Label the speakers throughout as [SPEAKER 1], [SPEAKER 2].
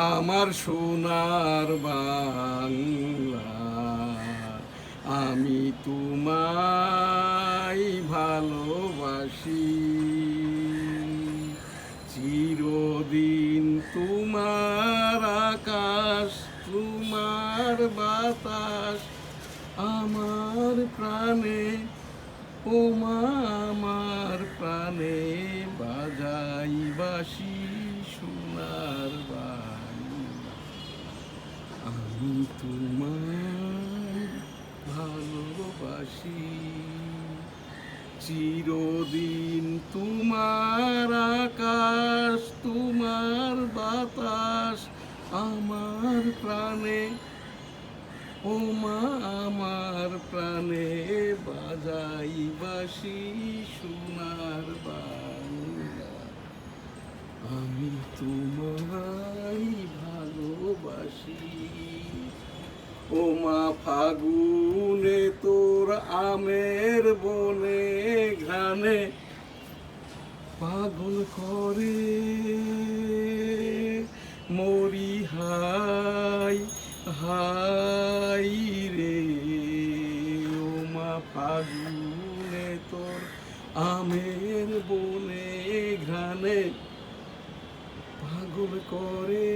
[SPEAKER 1] আমার সোনার বাংলা, আমি তোমায় ভালোবাসি। চিরদিন তোমার আকাশ, তোমার বাতাস আমার প্রাণে, ও মা আমার প্রাণে বাজাই বাঁশি সোনার বাংলা। আমি তোমায় ভালোবাসি। চিরদিন তোমার আকাশ, তোমার বাতাস আমার প্রাণে, ও মা আমার প্রাণে বাজাই বাঁশি সোনার বাংলা। আমি তোমায় ভালোবাসি। ও মা ফাগুনে তোর আমের বনে ঘ্রাণে পাগল করে মরি হাই হাই রে। ও মা ফাগুনে তোর আমের বনে ঘ্রাণে পাগল করে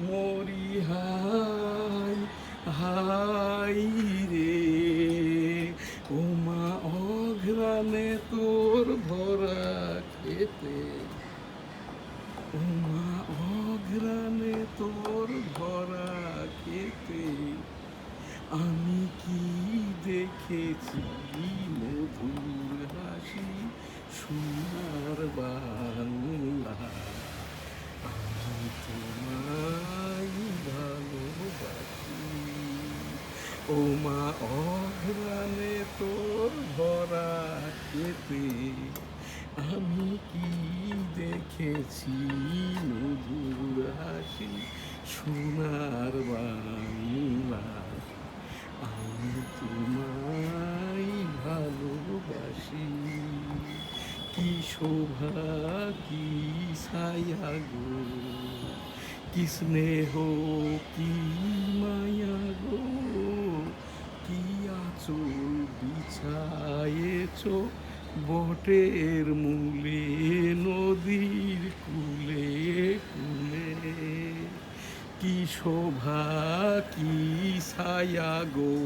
[SPEAKER 1] মরি হাই হাই রে। ও মা অঘ্রাণে তোর ভরা খেতে, ও মা অঘ্রাণে তোর ভরা খেতে আমি কি দেখেছি মধুর হাসি সোনার বাংলা। আমি তোমায় ভালোবাসি। ও মা অঘ্রাণে তোর ভরা খেতে আমি কি দেখেছি মধুর হাসি সোনার বাংলা। আমি তোমায় ভালোবাসি। কি শোভা কি ছায়া গো, কি স্নেহ কি মায়া গো, কি আঁচল বিছায়েছ বটের মূলে নদীর কূলে কূলে। কি শোভা কি ছায়া গো,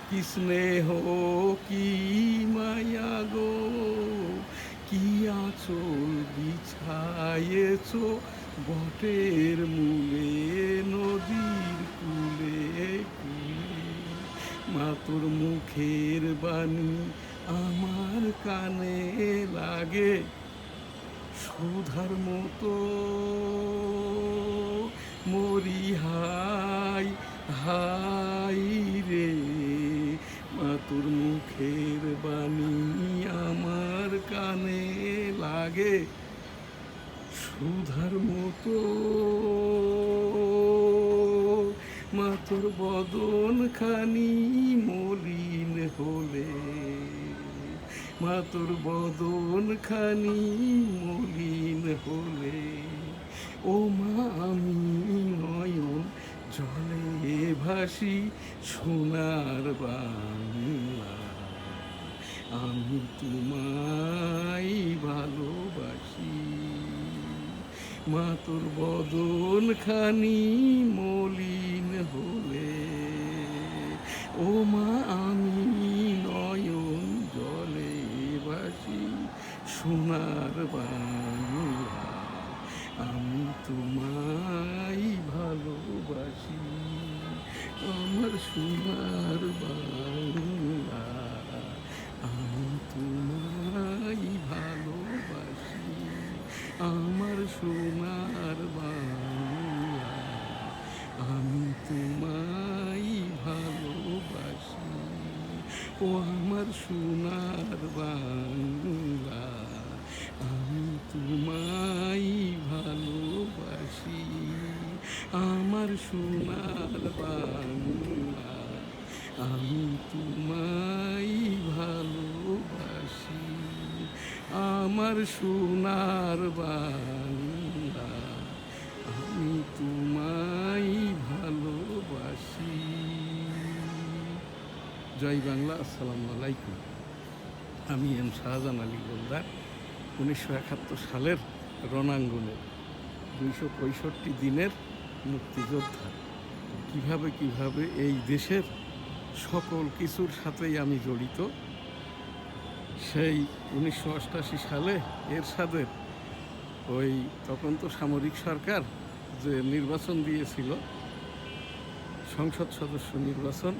[SPEAKER 1] কি স্নেহ কি মায়া গো, কি আঁচল বিছায়েছ বটের মূলে নদীর কূলে কূলে। মা তোর মুখের বাণী আমার কানে লাগে সুধার মতো মরি হাই হাই রে। মা তোর মুখের বাণী আমার কানে লাগে সুধার মতো। মা তোর বদন খানি মলিন হলে, মা তোর বদন খানি মলিন হলে ও মা আমি নয়ন জলে ভাসি সোনার বাংলা। আমি তোমায় ভালোবাসি। মা তোর বদন খানি মলিন হলে ও মা আমি নয়ন জলে ভাসি সোনার বাংলা। আমি তোমায় ভালোবাসি। আমার সোনার বাংলা, আমি তোমায় ভালোবাসি। আমার সোনার বাংলা, আমি তোমায় ভালোবাসি। ও আমার সোনার বাংলা, আমি তোমায় ভালোবাসি। আমার সোনার বাংলা, আমি তোমায় ভালোবাসি। আমার সোনার বাংলা। জয় বাংলা, আসসালামু আলাইকুম। আমি এম শাহজাহান আলী গোলদার, 1971 সালের রণাঙ্গনের 265 দিনের মুক্তিযোদ্ধা। কিভাবে এই দেশের সকল কিছুর সাথেই আমি জড়িত, সেই 1988 সালে এরশাদের ওই তখন তো সামরিক সরকার যে নির্বাচন দিয়েছিল, সংসদ সদস্য নির্বাচন,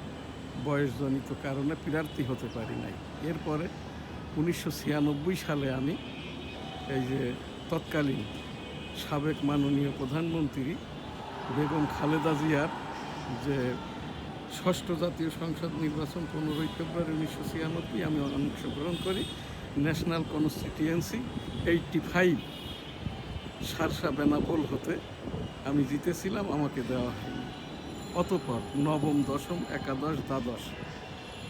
[SPEAKER 1] বয়সজনিত কারণে প্রার্থী হতে পারি নাই। এরপরে 1996 সালে আমি এই যে তৎকালীন সাবেক মাননীয় প্রধানমন্ত্রী বেগম খালেদা জিয়ার যে ষষ্ঠ জাতীয় সংসদ নির্বাচন 15 ফেব্রুয়ারি 1996 আমি অংশগ্রহণ করি। ন্যাশনাল কনস্টিটিউয়েন্সি 85 সারসা বেনাপোল হতে আমি জিতেছিলাম, আমাকে দেওয়া হয়নি। অতঃপর নবম, দশম, একাদশ, দ্বাদশ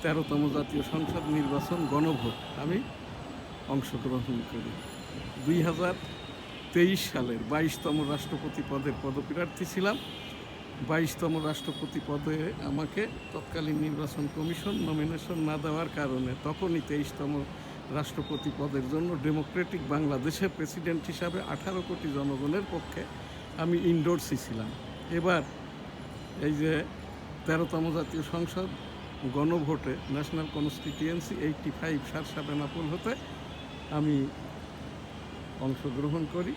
[SPEAKER 1] 13তম জাতীয় সংসদ নির্বাচন গণভোট আমি অংশগ্রহণ করি। 2023 সালের 22তম রাষ্ট্রপতি পদের পদপ্রার্থী ছিলাম। 22তম রাষ্ট্রপতি পদে আমাকে তৎকালীন নির্বাচন কমিশন নমিনেশন না দেওয়ার কারণে তখনই 23তম রাষ্ট্রপতি পদের জন্য ডেমোক্রেটিক বাংলাদেশের প্রেসিডেন্ট হিসাবে 18 কোটি জনগণের পক্ষে আমি ইন্ডোর্সই ছিলাম। এবার এই যে 13তম জাতীয় সংসদ গণভোটে ন্যাশনাল কনস্টিটিউয়েন্সি 85 সারসা বেনাপোল হতে আমি অংশগ্রহণ করি।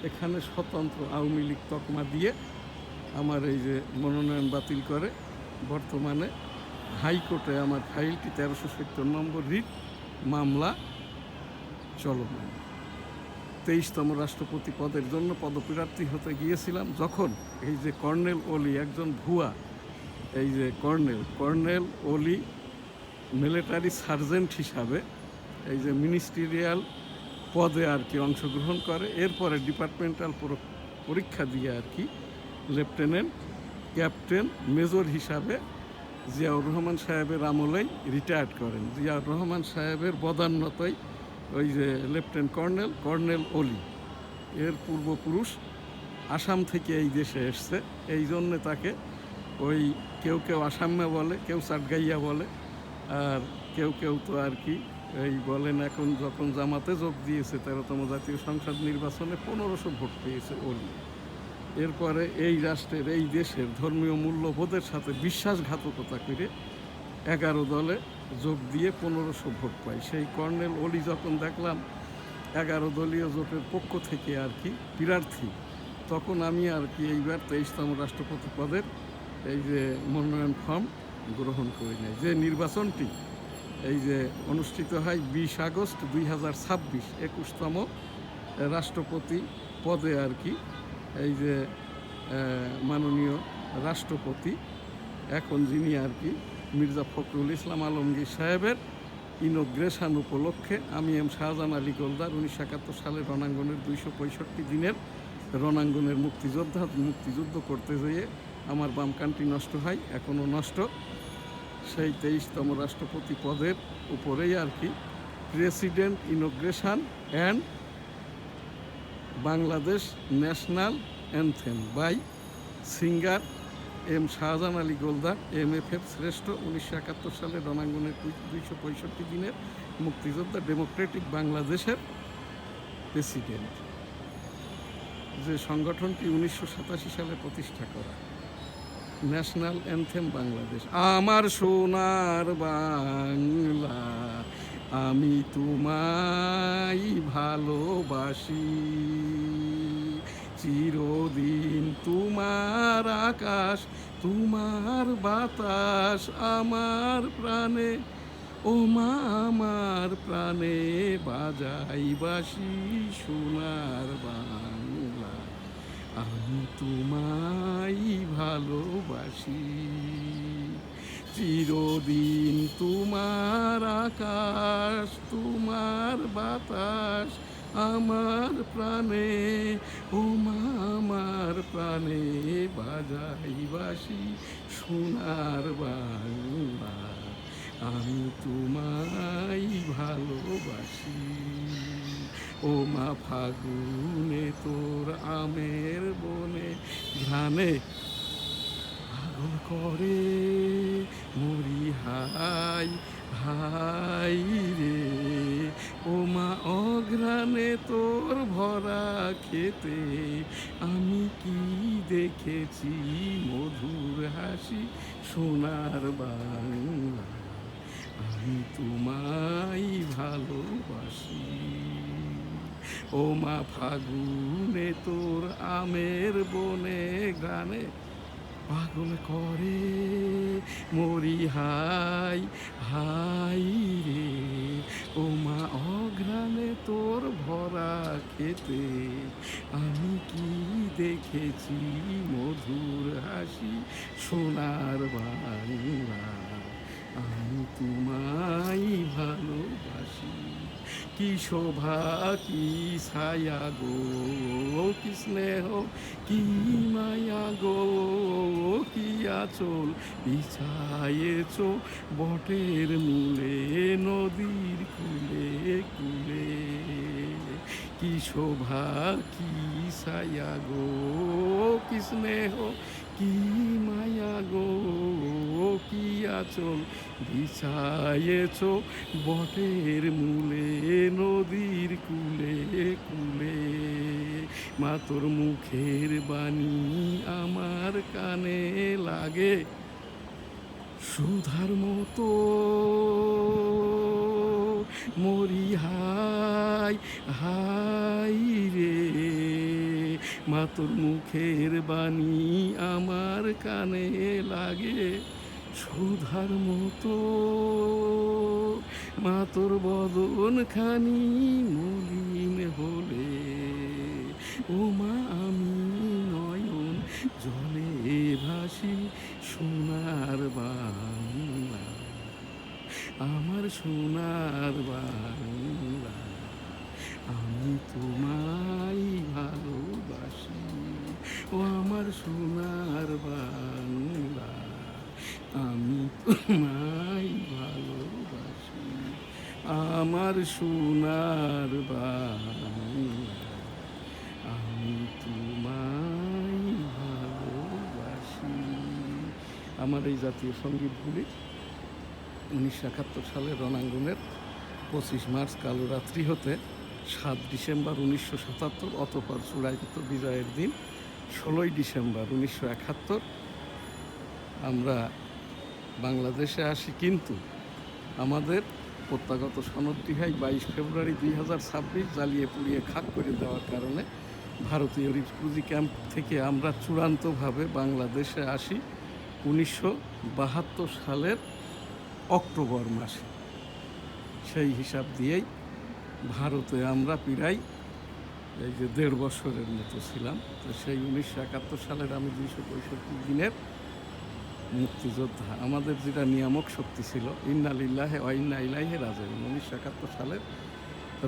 [SPEAKER 1] এখানে স্বতন্ত্র আওয়ামী লীগ তকমা দিয়ে আমার এই যে মনোনয়ন বাতিল করে। বর্তমানে হাইকোর্টে আমার ফাইলটি 1370 নম্বর রিট মামলা চলমান। 23তম রাষ্ট্রপতি পদের জন্য পদপ্রার্থী হতে গিয়েছিলাম, যখন এই যে কর্নেল ওলি, একজন ভুয়া এই যে কর্নেল ওলি মিলিটারি সার্জেন্ট হিসাবে এই যে মিনিস্ট্রিয়াল পদে আর কি অংশগ্রহণ করে। এরপরে ডিপার্টমেন্টাল পরীক্ষা দিয়ে আর কি লেফটেন্যান্ট, ক্যাপ্টেন, মেজর হিসাবে জিয়াউর রহমান সাহেবের আমলেই রিটায়ার্ড করেন। জিয়াউর রহমান সাহেবের বদান্যতায় ওই যে লেফটেন্যান্ট কর্নেল ওলি এর পূর্বপুরুষ আসাম থেকে এই দেশে এসছে। এই জন্যে তাকে ওই কেউ আসামে বলে, কেউ চাটগাইয়া বলে, আর কেউ তো আর কি এই বলেন। এখন যখন জামাতে যোগ দিয়েছে 13তম জাতীয় সংসদ নির্বাচনে 1500 ভোট পেয়েছে ওলি। এরপরে এই রাষ্ট্রের, এই দেশের ধর্মীয় মূল্যবোধের সাথে বিশ্বাসঘাতকতা করে 11 দলে যোগ দিয়ে 1500 ভোট পায়। সেই কর্নেল ওলি যখন দেখলাম 11 দলীয় জোটের পক্ষ থেকে আর কি প্রার্থী, তখন আমি আর কি এইবার 23তম রাষ্ট্রপতি পদের এই যে মনোনয়ন ফর্ম গ্রহণ করি নাই। যে নির্বাচনটি এই যে অনুষ্ঠিত হয় 20 আগস্ট 2026, 21তম রাষ্ট্রপতি পদে আর কি এই যে মাননীয় রাষ্ট্রপতি এখন যিনি আর কি মির্জা ফখরুল ইসলাম আলমগীর সাহেবের ইনোগ্রেশন উপলক্ষে আমি এম শাহজাহান আলী গোলদার 1971 সালের রণাঙ্গনের 265 দিনের রণাঙ্গনের মুক্তিযুদ্ধ করতে যেয়ে আমার বাম কানটি নষ্ট হয়, এখনও নষ্ট। সেই 23তম রাষ্ট্রপতি পদের উপরেই আর কি president inauguration and Bangladesh national anthem by singer M Shahjahan Ali Goldar, MFF শ্রেষ্ঠ, 1971 সালের রণাঙ্গনের 265 দিনের মুক্তিযোদ্ধা, ডেমোক্রেটিক বাংলাদেশের প্রেসিডেন্ট। যে সংগঠনটি 1987 সালে প্রতিষ্ঠা করা। National anthem Bangladesh. আমার সোনার বাংলা, আমি তোমায় ভালোবাসি, চিরদিন তোমার আকাশ, তোমার বাতাস আমার প্রাণে, ও মা আমার প্রাণে বাজাই বাঁশি সোনার বাংলা, আমি তোমায় ভালোবাসি, চিরদিন তোমার আকাশ, তোমার বাতাস আমার প্রাণে, ও মা আমার প্রাণে বাজাই বাঁশি সোনার বাংলা, আমি তোমায় ভালোবাসি। ও মা ফাগুনে তোর আমের বনে ঘ্রাণে পাগল করে মরি হাই হাই রে, ও মা অঘ্রাণে তোর ভরা খেতে আমি কি দেখেছি মধুর হাসি সোনার বাংলা, আমি তোমায় ভালোবাসি। ও মা ফাগুনে তোর আমের বনে গানে পাগল করে মরি হাই হাই রে, ও মা অঘ্রাণে তোর ভরা খেতে আমি কি দেখেছি মধুর হাসি সোনার বাংলা, আমি তোমায় ভালোবাসি। কি শোভা কি ছায়া গো, কি স্নেহ কি মায়া গো, কি আঁচল বিছায়েছ বটের মূলে নদীর কূলে কূলে, কি শোভা কি ছায়া গো, কি স্নেহ কি মায়া গো, কি আঁচল বিছায়েছ বটের মূলে নদীর কূলে কূলে, মা তোর মুখের বাণী আমার কানে লাগে সুধার মতো মরি হাই হাই রে, মা তোর মুখের বাণী আমার কানে লাগে সুধার মতো, মা তোর বদন খানি মলিন হলে, ও মা আমি নয়ন জলে ভাসি সোনার বাংলা, আমার সোনার বাংলা, আমি তোমায় ভালোবাসি। ও আমার সোনার বাংলা, আমি তোমায় ভালোবাসি, আমার সোনার বাংলা, আমি তোমায় ভালোবাসি। আমার এই জাতীয় সঙ্গীতগুলি 1971 সালের রণাঙ্গনের 25 মার্চ কালরাত্রি হতে 7 ডিসেম্বর 1977 অতঃপর চূড়ান্ত বিজয়ের দিন 16 ডিসেম্বর 1971 আমরা বাংলাদেশে আসি, কিন্তু আমাদের প্রত্যাগত সনদটি হয় 22 ফেব্রুয়ারি 2026 জ্বালিয়ে পুড়িয়ে খাক করে দেওয়ার কারণে ভারতীয় রিফিউজি ক্যাম্প থেকে আমরা চূড়ান্তভাবে বাংলাদেশে আসি 1972 সালের অক্টোবর মাসে। সেই হিসাব দিয়েই ভারতে আমরা প্রায় এই যে 1.5 বছরের মতো ছিলাম। তো সেই 1971 সালের আমি 265 দিনের মুক্তিযোদ্ধা। আমাদের যেটা নিয়ামক শক্তি ছিল ইন্না লিল্লাহি ওয়া ইন্না ইলাইহি রাজিউন, 1971 সালের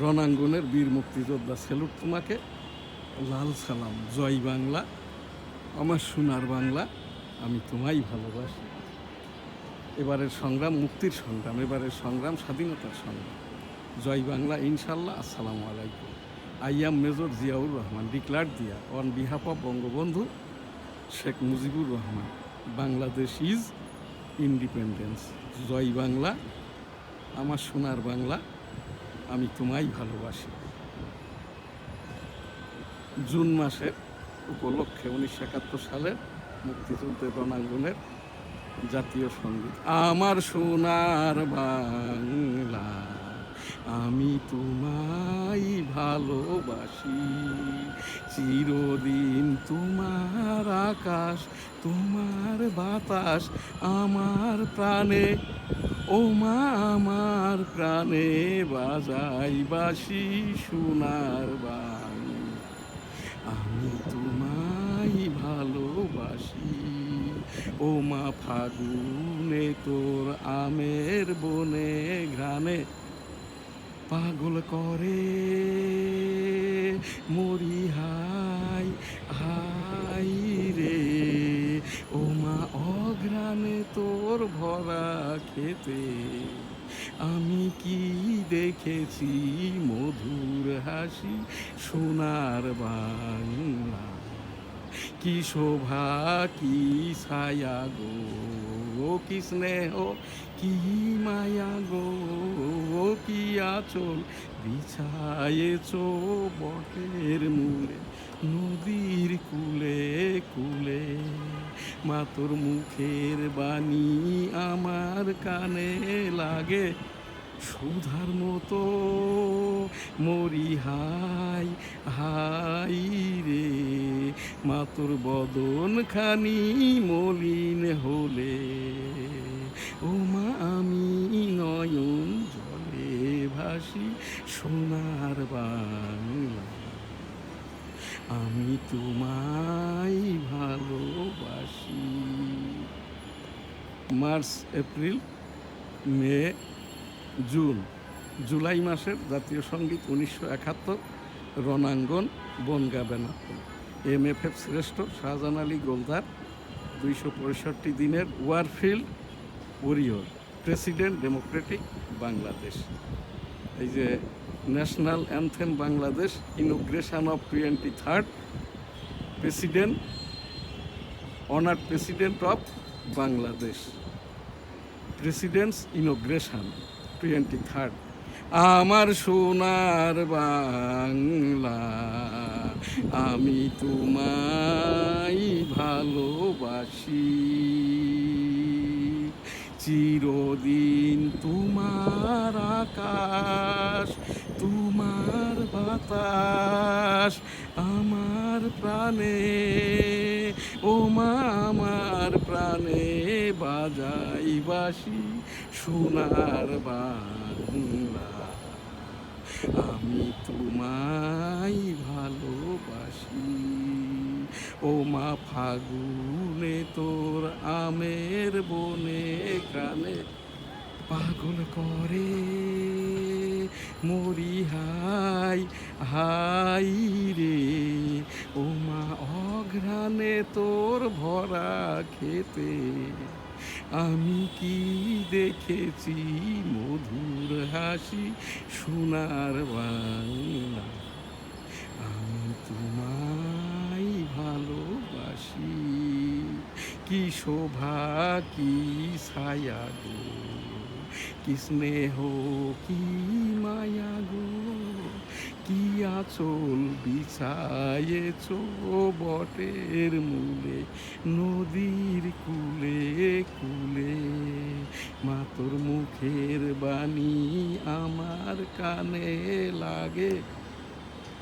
[SPEAKER 1] রণাঙ্গনের বীর মুক্তিযোদ্ধা, সেলুট তোমাকে, লাল সালাম, জয় বাংলা, আমার সোনার বাংলা, আমি তোমায় ভালোবাসি। এবারের সংগ্রাম মুক্তির সংগ্রাম, এবারের সংগ্রাম স্বাধীনতার সংগ্রাম। জয় বাংলা, ইনশাল্লাহ। আসসালামু আলাইকুম। I am major Ziaur Rahman, declare দিয়া on behalf of Bangabandhu Sheikh Mujibur Rahman, Bangladesh is independence. জয় বাংলা, আমার সোনার বাংলা, আমি তোমায় ভালোবাসি। জুন মাসের উপলক্ষে 1971 সালের মুক্তিযুদ্ধের রণাঙ্গনের জাতীয় সঙ্গীত। আমার সোনার বাংলা, আমি তোমায় ভালোবাসি, চিরদিন তোমার আকাশ তোমার বাতাস আমার প্রাণে, ও মা আমার প্রাণে বাজাই বাঁশি সোনার বাংলা, আমি তোমায় ভালোবাসি। ও মা ফাগুনে তোর আমের বনে ঘ্রাণে পাগল করে মরি হাই হাই রে, ও মা অঘ্রাণে তোর ভরা খেতে আমি কি দেখেছি মধুর হাসি সোনার বাংলা, কি শোভা কি ছায়া গো, কি স্নেহ কি মায়া গো, কি আঁচল বিছায়েছ বটের মূলে, নদীর কূলে কূলে। মা তোর মুখের বাণী আমার কানে লাগে সুধার মতো, মরি হাই হাই রে। মা তোর বদন খানি মলিন হলে, ও মা আমি নয়ন জলে ভাসি সোনার বাংলা, আমি তোমায় ভালোবাসি। মার্চ, এপ্রিল, মে, জুন, জুলাই মাসের জাতীয় সঙ্গীত 1971, রণাঙ্গন, বনগা বেনাপোল। MFF শ্রেষ্ঠ শাহজাহান আলী গোলদার, 265 দিনের ওয়ারফিল্ড ওরিয়র, প্রেসিডেন্ট ডেমোক্রেটিক বাংলাদেশ। এই যে national anthem Bangladesh, inauguration of 23rd president, honoured president of Bangladesh, presidents inauguration 23rd। আমার সোনার বাংলা, আমি তোমায় ভালোবাসি, চিরদিন তোমার আকাশ, তোমার বাতাস আমার প্রাণে, ও মা আমার প্রাণে বাজাই বাঁশি সোনার বাংলা, আমি তোমায় ভালোবাসি। ও মা ফাগুনে তোর আমের বনে গানে পাগল করে, মরি হাই হাই রে। ও মা অঘ্রাণে তোর ভরা খেতে, আমি কি দেখেছি মধুর হাসি সোনার বাংলা, আমি তোমায় ভালোবাসি। কি শোভা কি ছায়া গো, কি স্নেহ কি মায়া গো, কি আঁচল বিছায়েছ বটের মূলে, নদীর কূলে কূলে। মা তোর মুখের বাণী আমার কানে লাগে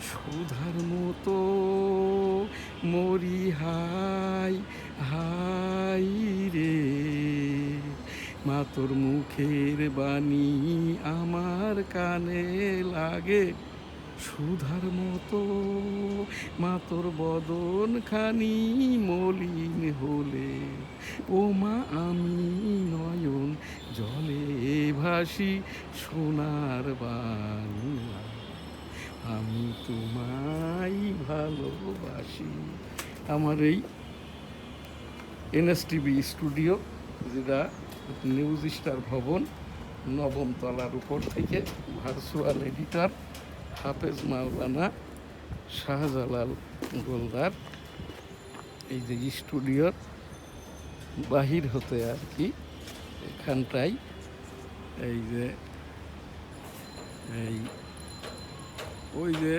[SPEAKER 1] সুধার মতো, মরি হাই হাই রে। মা তোর মুখের বাণী আমার কানে লাগে সুধার মতো, মা তোর বদন খানি মলিন হলে, ও মা আমি নয়ন জলে ভাসি সোনার বাংলা, আমি তোমায় ভালোবাসি। আমার এই NSTV স্টুডিও, যেটা নিউজ স্টার ভবন 9ম তলার উপর থেকে, ভার্চুয়াল এডিটর হাফেজ মাওলানা শাহজালাল গোলদার। এই যে স্টুডিওর বাহির হতে আর কি, এখানটাই এই যে ওই যে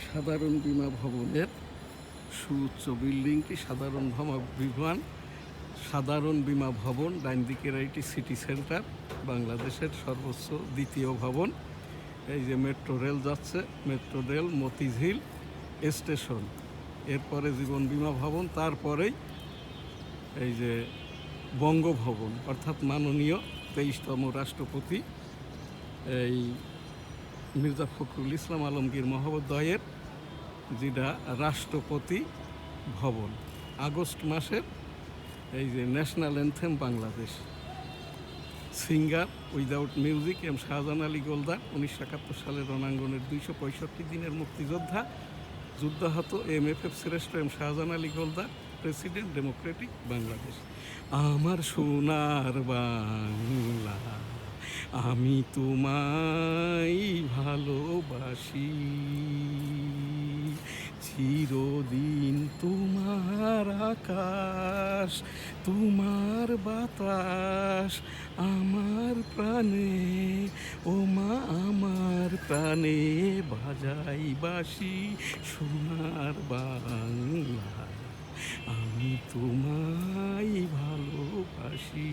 [SPEAKER 1] সাধারণ বীমা ভবনের সুউচ্চ বিল্ডিংটি সাধারণ বীমা ভবন, ডাইন দিকের এটি সিটি সেন্টার, বাংলাদেশের সর্বোচ্চ দ্বিতীয় ভবন। এই যে মেট্রো রেল যাচ্ছে, মেট্রো রেল মতিঝিল স্টেশন, এরপরে জীবন বীমা ভবন, তারপরেই এই যে বঙ্গভবন, অর্থাৎ মাননীয় 23তম রাষ্ট্রপতি এই মির্জা ফখরুল ইসলাম আলমগীর মহোদয়ের যেটা রাষ্ট্রপতি ভবন। আগস্ট মাসের এই যে national anthem Bangladesh, singer without music Shahjahan Ali Goldar, 1971 সালের রণাঙ্গনের 265 দিনের মুক্তিযোদ্ধা, যুদ্ধাহত MFF শ্রেষ্ঠ শাহজাহান আলী গোলদার, প্রেসিডেন্ট ডেমোক্রেটিক বাংলাদেশ। আমার সোনার বাংলা, আমি তোমায় ভালোবাসি, চিরদিন তোমার আকাশ, তোমার বাতাস আমার প্রাণে, ও মা আমার প্রাণে বাজাই বাঁশি সোনার বাংলা। আমি তোমায় ভালোবাসি,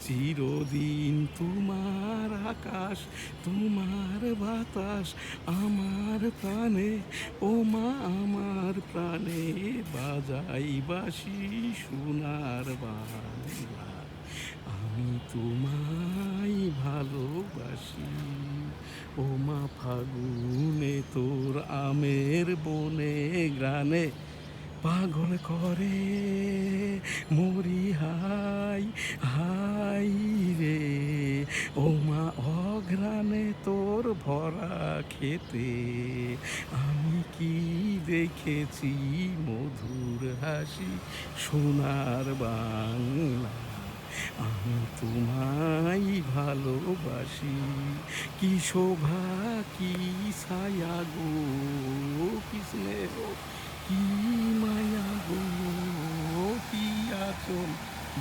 [SPEAKER 1] চিরদিন তোমার আকাশ, তোমার বাতাস আমার প্রাণে, ও মা আমার প্রাণে বাজাই বাঁশি সোনার বাংলা। আমি তোমায় ভালোবাসি, ও মা ফাগুনে তোর আমের বনে গ্রানে পাগল করে মরি হাই হাই রে, ও মা অঘ্রাণে তোর ভরা খেতে আমি কি দেখেছি মধুর হাসি সোনার বাংলা। আমি তোমায় ভালোবাসি, কি শোভা কি ছায়া গো, কি স্নেহ কি মায়া গো, কি আচল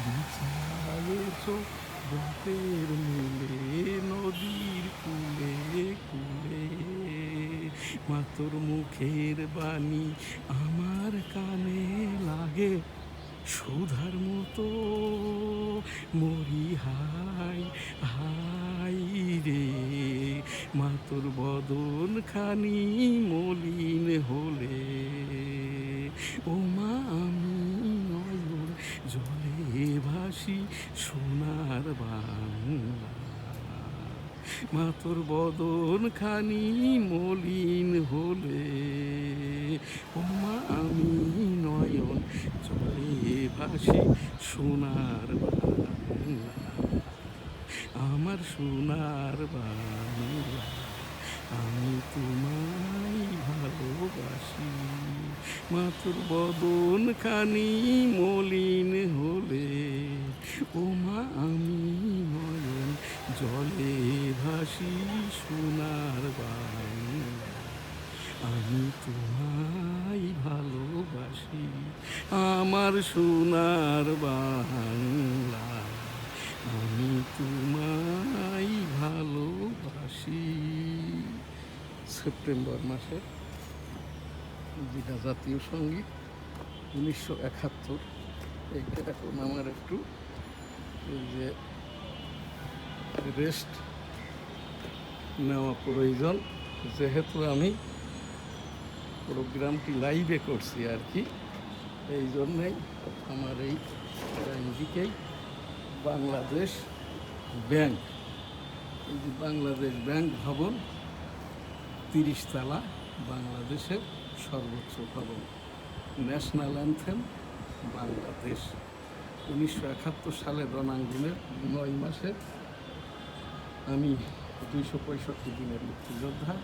[SPEAKER 1] বিছায়েছ বটের মূলে নদীর কূলে কূলে। মা তোর মুখের বাণী আমার কানে লাগে সুধার মতো, মরি হাই হাই রে, মা তোর বদন খানি মলিন হলে, ও মা আমি নয়ন জলে ভাসি সোনার বাংলা। মা তোর বদন খানি মলিন হলে, ও মা আমি নয়ন জলে ভাসি সোনার বাংলা, আমার সোনার বাংলা। আমি তোমায় ভালোবাসি, মা তোর বদন খানি মলিন হলে, ও মা আমি নয়ন জলে ভাসি সোনার বাংলা। আমি তোমায় ভালোবাসি, আমার সোনার বাংলা। আমি তোমায় ভালোবাসি। সেপ্টেম্বর মাসের যেটা জাতীয় সঙ্গীত 1971, এইটা এখন আমার একটু এই যে রেস্ট নেওয়া প্রয়োজন, যেহেতু আমি প্রোগ্রামটি লাইভে করছি আর কি, এই জন্যেই আমার এই দিকেই বাংলাদেশ ব্যাংক, এই যে বাংলাদেশ ব্যাংক ভবন 30 তলা, বাংলাদেশের সর্বোচ্চ ভবন, ন্যাশনাল অ্যান্থেম বাংলাদেশ। 1971 সালের রণাঙ্গনের 9 মাসের আমি 265 দিনের মুক্তিযোদ্ধা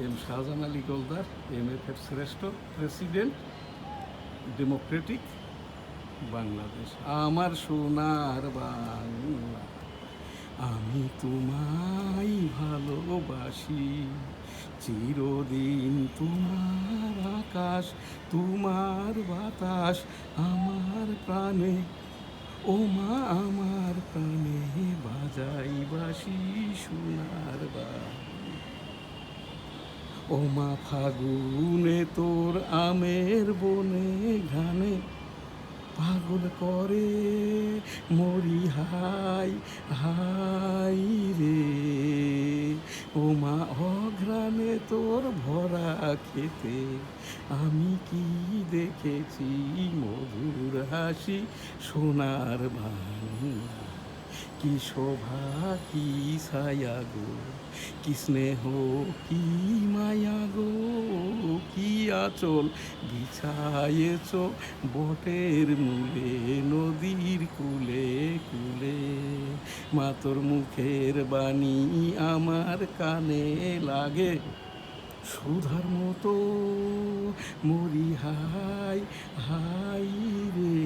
[SPEAKER 1] এম শাহজাহান আলী গোলদার, MF-এর শ্রেষ্ঠ প্রেসিডেন্ট, ডেমোক্রেটিক বাংলাদেশ, আমার সোনার বাংলা। আমি তোমায় ভালোবাসি, চিরদিন তোমার আকাশ, তোমার বাতাস আমার প্রাণে, ও মা আমার প্রাণে বাজাই বাঁশি সোনার বাংলা। ও মা ফাগুনে তোর আমের বনে ঘানে পাগল করে মরি হাই হাই রে, ও মা অঘ্রাণে তোর ভরা খেতে আমি কি দেখেছি মধুর হাসি সোনার বাংলা। কি শোভা কি ছায়া গো, কি স্নেহ কি মায়া গো, কি আচল বিছায়েছ বটের মূলে নদীর কূলে কূলে। মা তোর মুখের বাণী আমার কানে লাগে সুধার মতো, মরি হাই হাই রে,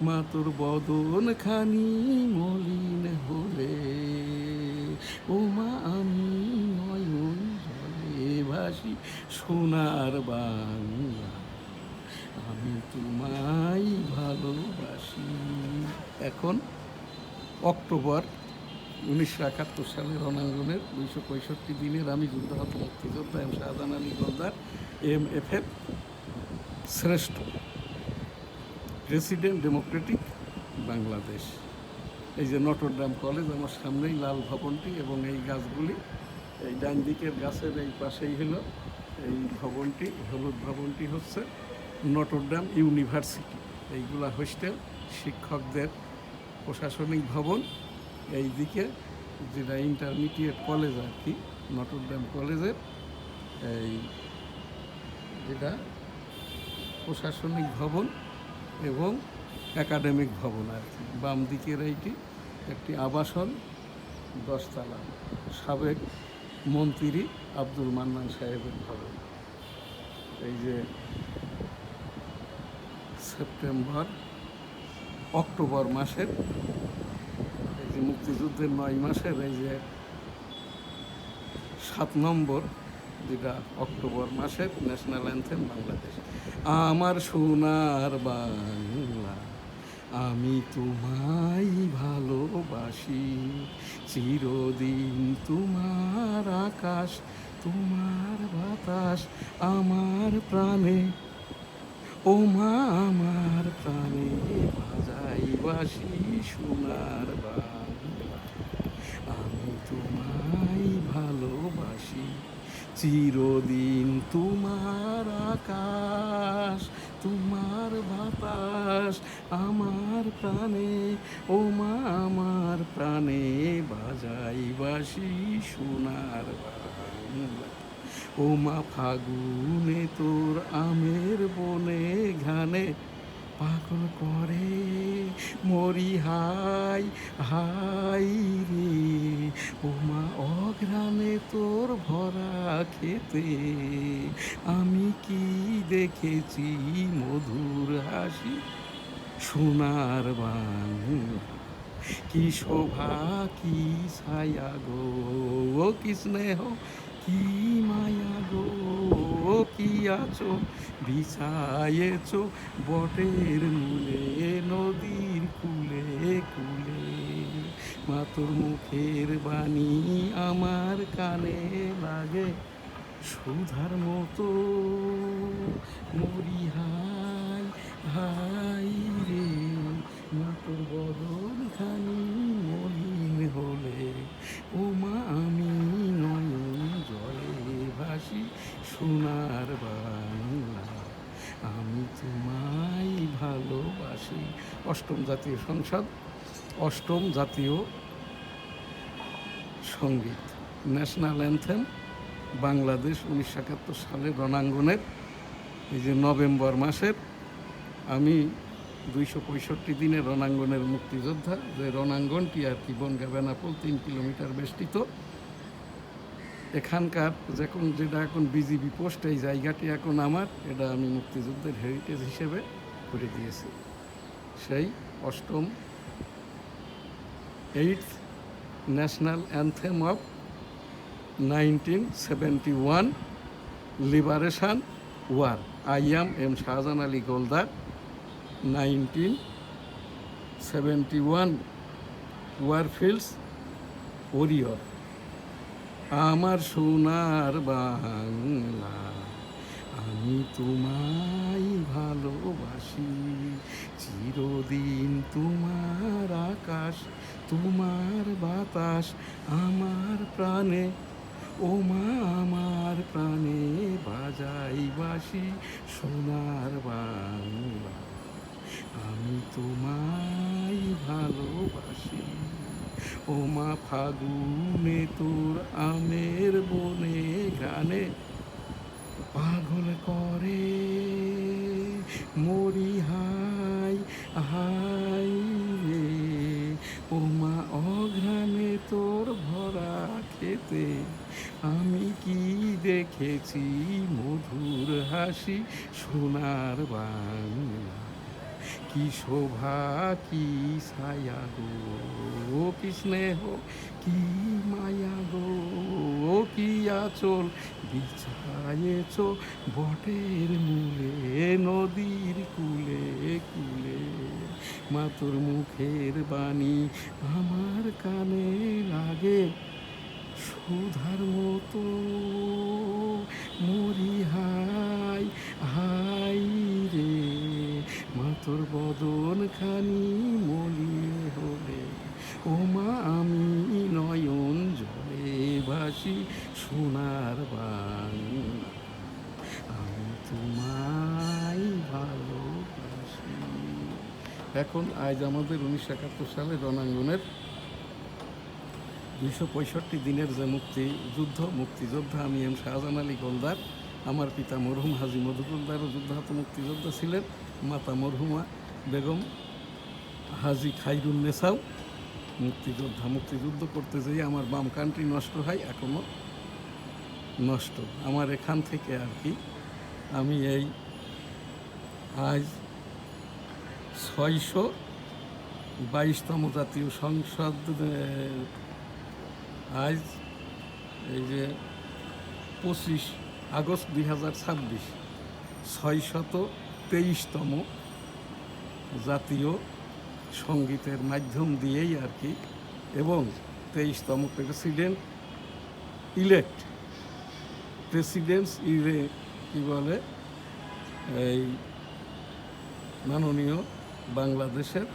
[SPEAKER 1] মা তোর বদন খানি মলিন হলে, ও মা আমি নয়ন জলে ভালোবাসি সোনার বাংলা, আমি তোমায় ভালোবাসি। এখন অক্টোবর 1971 সালে রণাঙ্গনের 265 দিনের আমি যুদ্ধাহত মুক্তিযোদ্ধা এম শাহজাহান আলী গোলদার MFF শ্রেষ্ঠ, প্রেসিডেন্ট ডেমোক্রেটিক বাংলাদেশ। এই যে নটরডেম কলেজ আমার সামনেই লাল ভবনটি, এবং এই গাছগুলি, এই ডান দিকের গাছের এই পাশেই হলো এই ভবনটি, হলুদ ভবনটি হচ্ছে নটরডেম ইউনিভার্সিটি। এইগুলা হোস্টেল, শিক্ষকদের প্রশাসনিক ভবন। এই দিকে যেটা ইন্টারমিডিয়েট কলেজ আর কি, নটরডেম কলেজের এই যেটা প্রশাসনিক ভবন এবং একাডেমিক ভবন আর কি। বাম দিকের এইটি একটি আবাসন 10 তলা, সাবেক মন্ত্রী আব্দুল মান্নান সাহেবের ভবন। এই যে অক্টোবর মাসের, এই যে মুক্তিযুদ্ধের 9 মাসের এই যে 7 নম্বর, যেটা অক্টোবর মাসের ন্যাশনাল অ্যানথেম বাংলাদেশ। আমার সোনার বাংলা, আমি তোমায় ভালোবাসি, চিরদিন তোমার আকাশ, তোমার বাতাস আমার প্রাণে, ও মা আমার প্রাণে বাজাই বাঁশি সোনার বাংলা, আমি তোমায় ভালোবাসি, চিরদিন তোমার আকাশ, তোমার বাতাস আমার প্রাণে, ও মা আমার প্রাণে বাজাই বাঁশি সোনার বাংলা, ও মা ফাগুনে তোর আমের বনে ঘানে পাগল করে মরি হাই হাই রে, ও মা অঘ্রাণে তোর ভরা খেতে আমি কি দেখেছি মধুর হাসি সোনার বাংলা, কি শোভা কি ছায়া গো, কি স্নেহ কি মায়া গো, কি আছো বিছায়েছো বটের মূলে নদীর কুলে কুলে, মা তোর মুখের বাণী আমার কানে লাগে সুধার মতো, মরি হাই হাই রে, মা তোর বদন খানি মলিন হলে, ও মা আমি নয়ন জলে ভাসি সোনার বাংলা, আমি তোমায় ভালোবাসি। অষ্টম জাতীয় সংসদ, অষ্টম জাতীয় সঙ্গীত, ন্যাশনাল অ্যানথেম বাংলাদেশ 1971 সালে রণাঙ্গনের এই যে নভেম্বর মাসের, আমি 265 দিনের রণাঙ্গনের মুক্তিযোদ্ধা। যে রণাঙ্গনটি আর কি বনগাঁ বেনাপোল 3 কিলোমিটার বেষ্টিত। এখানকার যেটা এখন বিজিবি পোস্ট, এই জায়গাটি এখন আমার, এটা আমি মুক্তিযুদ্ধের হেরিটেজ হিসেবে করে দিয়েছি। সেই অষ্টম 8th national anthem of 1971 liberation war, I am M Shahjahan Ali Goldar, 1971 warfields warrior, আমার সোনার বাংলা, আমি তোমায় ভালোবাসি, চিরদিন তোমার আকাশ, তোমার বাতাস আমার প্রাণে, ও মা আমার প্রাণে বাজাই বাঁশি সোনার বাংলা, আমি তোমায় ভালোবাসি, ও মা ফাগুনে তোর আমের বনে গানে পাগল করে মরি হাই হাই রে, ও মা অঘ্রাণে তোর ভরা খেতে আমি কি দেখেছি মধুর হাসি সোনার বাংলা, কি শোভা কি ছায়া গো, কি স্নেহ কি মায়া গো, কি আঁচল বিছায়েছ বটের মূলে, নদীর কূলে কূলে। মা তোর মুখের বাণী আমার কানে লাগে সুধার মতো, মরি হাই হাই রে। মা তোর বদন খানি মলিন হলে, ও মা আমি নয়ন জলে ভাসি সোনার বাংলা, আমি তোমায় ভালোবাসি। এখন আজ আমাদের 1971 সালে রণাঙ্গনের 265 দিনের যে মুক্তিযোদ্ধা আমি এম শাহজাহান আলী গোলদার, আমার পিতা মরহুম হাজী মধুকুলদারও যুদ্ধাহত মুক্তিযোদ্ধা ছিলেন, মাতা মরহুমা বেগম হাজী খাইরুন্নেসাও মুক্তিযুদ্ধ করতে যেয়ে আমার বাম কান্ট্রি নষ্ট হয়, এখনও নষ্ট। আমার এখান থেকে আর কি আমি এই আজ 622তম জাতীয় সংসদ, আজ এই যে 25 আগস্ট 2026, 623তম জাতীয় সঙ্গীতের মাধ্যম দিয়েই আর কি, এবং 23তম প্রেসিডেন্টস কি বলে এই মাননীয় বাংলাদেশের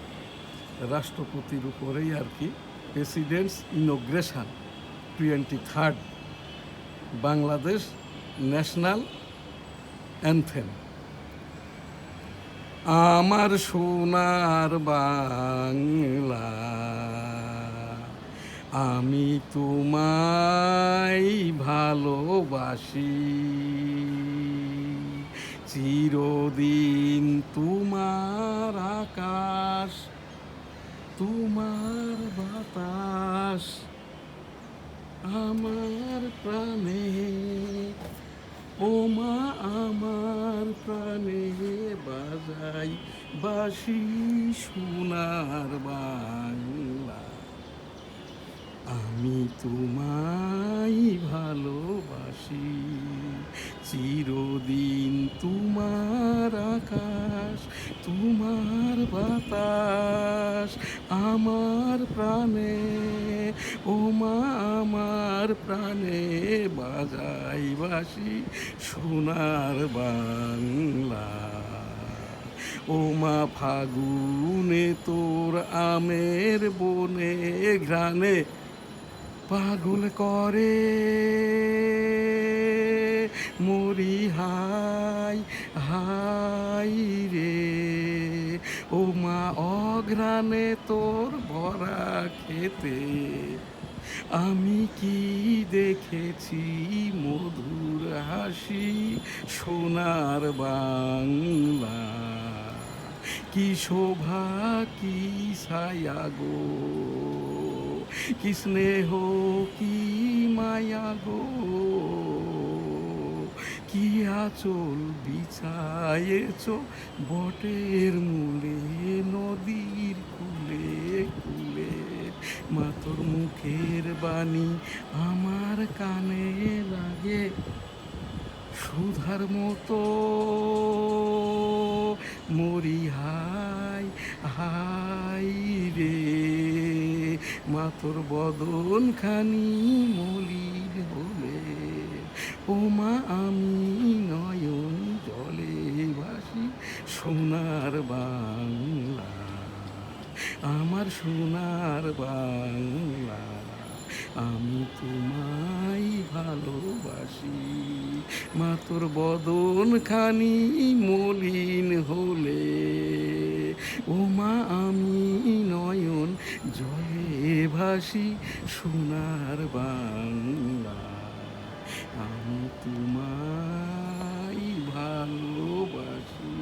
[SPEAKER 1] রাষ্ট্রপতির উপরেই আর কি presidents ইনগ্রেশন 23rd Bangladesh national anthem. আমার সোনার বাংলা, আমি তোমায় ভালোবাসি, চিরদিন তোমার আকাশ, তোমার বাতাস আমার প্রাণে, ও মা আমার প্রাণে বাজাই বাঁশি সোনার বাংলা, আমি তোমায় ভালোবাসি, চিরদিন তোমার আকাশ, তোমার বাতাস আমার প্রাণে, ও মা আমার প্রাণে বাজাই বাঁশি সোনার বাংলা। ও মা ফাগুনে তোর আমের বনে ঘ্রাণে পাগল করে, মরি হাই হাই রে। ও মা অঘ্রাণে তোর ভরা খেতে আমি কি দেখেছি মধুর হাসি সোনার বাংলা, কি শোভা কি ছায়া গো, কি স্নেহ কি মায়া গো, কি আঁচল বিছায়েছ বটের মূলে, নদীর কূলে কূলে। মা তোর মুখের বাণী আমার কানে লাগে সুধার মতো, মরি হাই হাই রে। মা তোর বদন খানি মলিন হলে, ও মা আমি নয়ন জলে ভাসি সোনার বাংলা, আমার সোনার বাংলা, আমি তোমায় ভালোবাসি। মা তোর বদন খানি মলিন হলে, ও মা আমি নয়ন জলে ভাসি সোনার বাংলা, আমি তোমায় ভালোবাসি।